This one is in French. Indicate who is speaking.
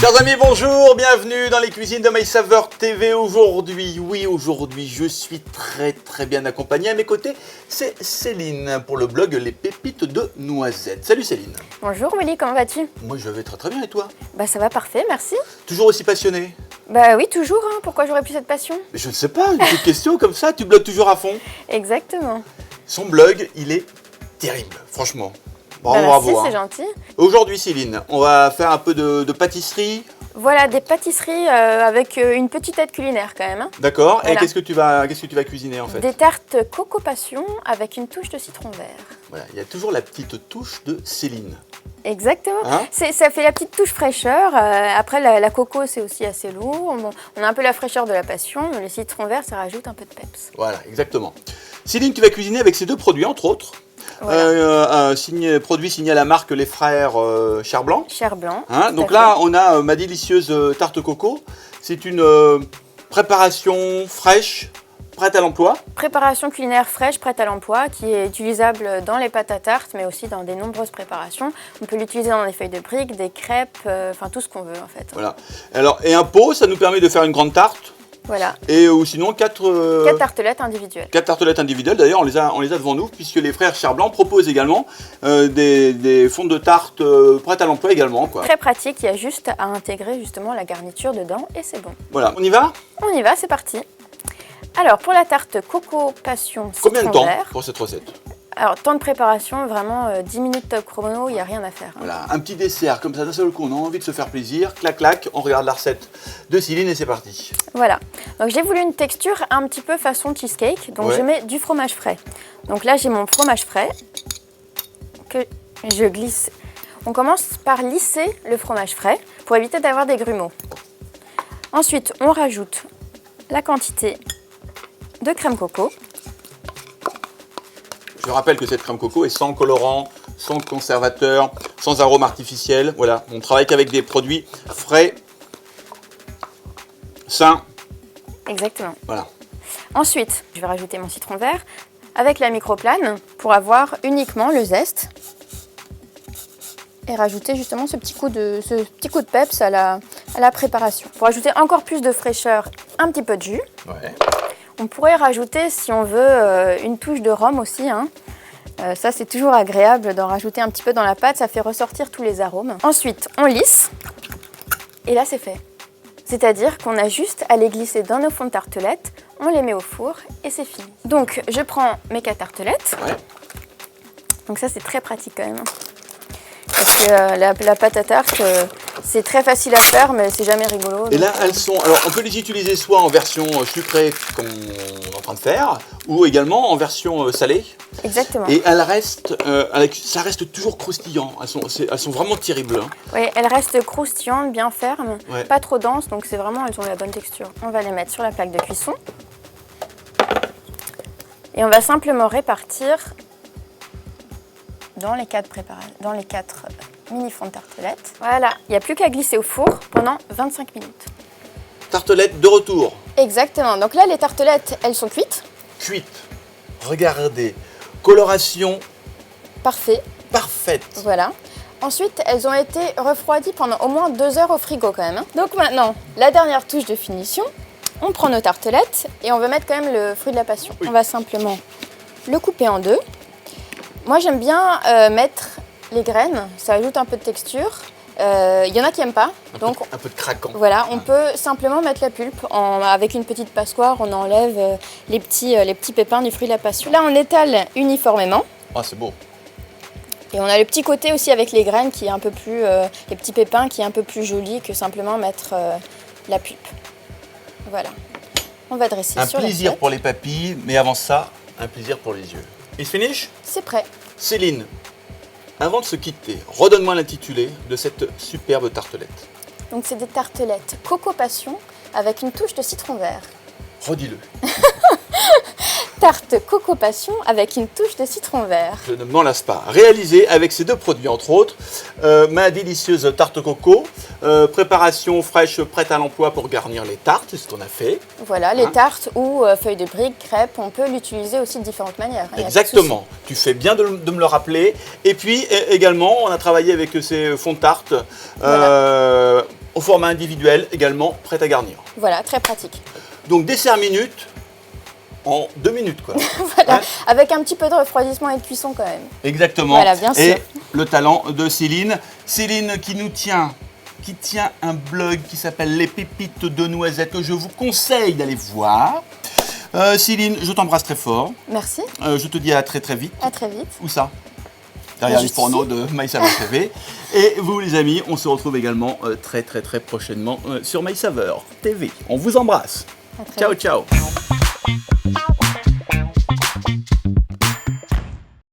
Speaker 1: Chers amis, bonjour, bienvenue dans les cuisines de My Saveur TV. Aujourd'hui, je suis très bien accompagné. À mes côtés, c'est Céline pour le blog Les Pépites de Noisettes. Salut Céline.
Speaker 2: Bonjour Willy, comment vas-tu?
Speaker 1: Moi je vais très bien et toi?
Speaker 2: Bah ça va parfait, merci.
Speaker 1: Toujours aussi passionné?
Speaker 2: Bah oui, toujours, hein. Pourquoi j'aurais plus cette passion?
Speaker 1: Je ne sais pas, une petite question comme ça, tu blogues toujours à fond?
Speaker 2: Exactement.
Speaker 1: Son blog, il est terrible, franchement. Bravo,
Speaker 2: merci,
Speaker 1: bravo.
Speaker 2: c'est gentil.
Speaker 1: Aujourd'hui Céline, on va faire un peu de pâtisserie.
Speaker 2: Voilà, des pâtisseries avec une petite aide culinaire quand même. Hein.
Speaker 1: D'accord,
Speaker 2: Voilà.
Speaker 1: Et qu'est-ce que tu vas cuisiner en fait?
Speaker 2: Des tartes coco passion avec une touche de citron vert.
Speaker 1: Voilà, il y a toujours la petite touche de Céline.
Speaker 2: Exactement.
Speaker 1: Hein?
Speaker 2: Ça fait la petite touche fraîcheur. Après, la coco, c'est aussi assez lourd. Bon, on a un peu la fraîcheur de la passion, mais le citron vert, ça rajoute un peu de peps.
Speaker 1: Voilà, exactement. Céline, tu vas cuisiner avec ces deux produits, entre autres.
Speaker 2: Voilà.
Speaker 1: Produit signé à la marque Les Frères Cher Blanc.
Speaker 2: Cher Blanc.
Speaker 1: Hein, donc là, on a ma délicieuse tarte coco. C'est une préparation fraîche, prête à l'emploi.
Speaker 2: Préparation culinaire fraîche, prête à l'emploi, qui est utilisable dans les pâtes à tarte, mais aussi dans des nombreuses préparations. On peut l'utiliser dans des feuilles de briques, des crêpes, enfin tout ce qu'on veut en fait.
Speaker 1: Voilà. Alors, et un pot, ça nous permet de faire une grande tarte.
Speaker 2: Voilà.
Speaker 1: Et ou sinon 4
Speaker 2: tartelettes individuelles.
Speaker 1: 4 tartelettes individuelles. D'ailleurs, on les a devant nous, puisque les frères Cher Blanc proposent également des fonds de tarte prêtes à l'emploi également, quoi.
Speaker 2: Très pratique, il y a juste à intégrer justement la garniture dedans et c'est bon.
Speaker 1: Voilà, on y va?
Speaker 2: On y va, c'est parti. Alors, pour la tarte coco passion citron
Speaker 1: Combien de temps
Speaker 2: vert,
Speaker 1: pour cette recette?
Speaker 2: alors, temps de préparation, vraiment 10 minutes top chrono, il n'y a rien à faire. Hein.
Speaker 1: Voilà, un petit dessert comme ça, d'un seul coup, on a envie de se faire plaisir. Clac, clac, on regarde la recette de Céline et c'est parti.
Speaker 2: Voilà, donc j'ai voulu une texture un petit peu façon cheesecake, donc
Speaker 1: Ouais.
Speaker 2: je mets du fromage frais. Donc là, j'ai mon fromage frais que je glisse. On commence par lisser le fromage frais pour éviter d'avoir des grumeaux. Ensuite, on rajoute la quantité de crème coco.
Speaker 1: Je rappelle que cette crème coco est sans colorant, sans conservateur, sans arôme artificiel. Voilà, on travaille qu'avec des produits frais, sains.
Speaker 2: Exactement.
Speaker 1: Voilà.
Speaker 2: Ensuite, je vais rajouter mon citron vert avec la microplane pour avoir uniquement le zeste et rajouter justement ce petit coup de peps à la préparation. Pour ajouter encore plus de fraîcheur, un petit peu de jus.
Speaker 1: Ouais.
Speaker 2: On pourrait rajouter, si on veut, une touche de rhum aussi. Hein. Ça, c'est toujours agréable d'en rajouter un petit peu dans la pâte. Ça fait ressortir tous les arômes. Ensuite, on lisse. Et là, c'est fait. C'est-à-dire qu'on a juste à les glisser dans nos fonds de tartelettes. On les met au four et c'est fini. Donc, je prends mes 4 tartelettes.
Speaker 1: Ouais.
Speaker 2: Donc ça, c'est très pratique quand même. Hein. Parce que la pâte à tarte, c'est très facile à faire, mais c'est jamais rigolo.
Speaker 1: Et là, elles sont. Alors, on peut les utiliser soit en version sucrée, comme on est en train de faire, ou également en version salée.
Speaker 2: Exactement.
Speaker 1: Et elles restent, ça reste toujours croustillant. Elles sont vraiment terribles. Hein.
Speaker 2: Oui, elles restent croustillantes, bien fermes,
Speaker 1: Ouais.
Speaker 2: pas trop denses, donc c'est vraiment, elles ont la bonne texture. On va les mettre sur la plaque de cuisson. Et on va simplement répartir dans les 4 mini fonds de tartelettes. Voilà, il n'y a plus qu'à glisser au four pendant 25 minutes.
Speaker 1: Tartelettes de retour.
Speaker 2: Exactement, donc là les tartelettes, elles sont cuites.
Speaker 1: Cuites. Regardez. Coloration
Speaker 2: Parfait,
Speaker 1: parfaite.
Speaker 2: voilà. Ensuite, elles ont été refroidies pendant au moins 2 heures au frigo quand même. Hein. Donc maintenant, la dernière touche de finition, on prend nos tartelettes et on va mettre quand même le fruit de la passion.
Speaker 1: Oui.
Speaker 2: On va simplement le couper en deux. Moi, j'aime bien mettre les graines, ça ajoute un peu de texture. Il y en a qui n'aiment pas, donc
Speaker 1: Un peu de craquant.
Speaker 2: voilà, on peut simplement mettre la pulpe. Avec une petite passoire, on enlève les petits pépins du fruit de la passion. Là, on étale uniformément.
Speaker 1: Ah, c'est beau.
Speaker 2: Et on a le petit côté aussi avec les graines qui est un peu plus, les petits pépins qui est un peu plus joli que simplement mettre la pulpe. Voilà. On va dresser
Speaker 1: Un
Speaker 2: sur
Speaker 1: plaisir
Speaker 2: l'assiette.
Speaker 1: pour les papilles, mais avant ça, un plaisir pour les yeux. It's finish?
Speaker 2: C'est prêt.
Speaker 1: Céline, avant de se quitter, redonne-moi l'intitulé de cette superbe tartelette.
Speaker 2: Donc c'est des tartelettes coco passion avec une touche de citron vert.
Speaker 1: Redis-le.
Speaker 2: tarte coco passion avec une touche de citron vert.
Speaker 1: Je ne m'en lasse pas. Réalisé avec ces deux produits, entre autres, ma délicieuse tarte coco, préparation fraîche prête à l'emploi pour garnir les tartes, c'est ce qu'on a fait.
Speaker 2: Voilà, les tartes ou feuilles de briques, crêpes, on peut l'utiliser aussi de différentes manières. Il y a pas de
Speaker 1: Exactement, tu fais bien de me le rappeler. Et puis également, on a travaillé avec ces fonds de tarte au format individuel, également prêt à garnir.
Speaker 2: Voilà, très pratique.
Speaker 1: Donc dessert minute en 2 minutes, quoi.
Speaker 2: Voilà,
Speaker 1: Hein?
Speaker 2: avec un petit peu de refroidissement et de cuisson quand même.
Speaker 1: Exactement.
Speaker 2: Voilà, bien sûr.
Speaker 1: Et le talent de Céline. Céline qui tient un blog qui s'appelle Les Pépites de Noisettes, que je vous conseille d'aller voir. Céline, je t'embrasse très fort.
Speaker 2: Merci,
Speaker 1: Je te dis à très très vite.
Speaker 2: à très vite.
Speaker 1: Où ça? Derrière les
Speaker 2: Juste
Speaker 1: pornos
Speaker 2: ici.
Speaker 1: de MySaveur TV. Et vous les amis, on se retrouve également très très très prochainement sur MySaveur TV. On vous embrasse.
Speaker 2: À très
Speaker 1: Ciao
Speaker 2: vite.
Speaker 1: ciao.